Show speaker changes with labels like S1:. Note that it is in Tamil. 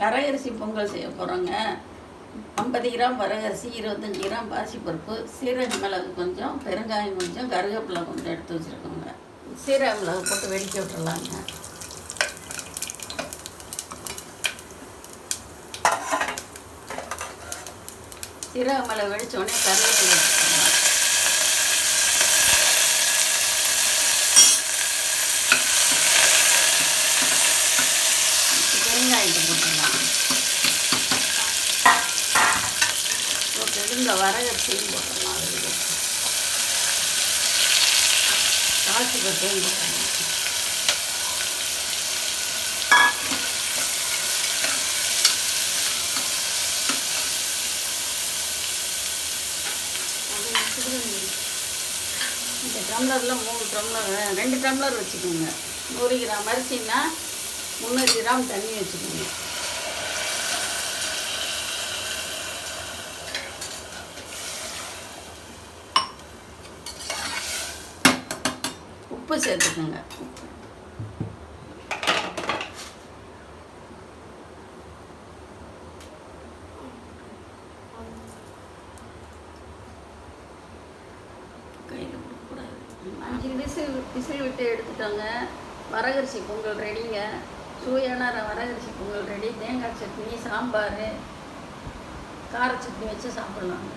S1: வரகரிசி பொங்கல் செய்ய போகிறோங்க. 50 கிராம் வரகரிசி, 25 கிராம் பாசிப்பருப்பு, சீரக மிளகு கொஞ்சம், பெருங்காயம் கொஞ்சம், கருவேப்பிலை கொஞ்சம் எடுத்து வச்சுருக்கோங்க. சீரக மிளகு போட்டு வெடிக்க விட்டுறலாங்க. சீரக மிளகு வெடித்தோடனே கருவேப்பிலை வச்சுக்கோங்க. பெருங்காயத்தை போட்டுடலாம். போட்டு இந்த வரகரிசியும் போட்டுடலாம். அதில் காய்ச்சி பருப்பையும் போட்டுடலாம். இந்த டம்ளரில் 3 டம்ளர் 2 டம்ளர் வச்சுக்கோங்க. 100 கிராம் அரிசின்னா 300 கிராம் தண்ணி வச்சுக்கோங்க. உப்பு சேர்த்துக்கோங்க. கையில் கொடுக்கக்கூடாது. 5 விசில் விட்டு எடுத்துட்டோங்க. வரகரிசி பொங்கல் ரெடிங்க. சுவையான வரகரிசி பொங்கல் ரெடி. தேங்காய் சட்னி, சாம்பார், கார சட்னி வச்சு சாப்பிட்லாங்க.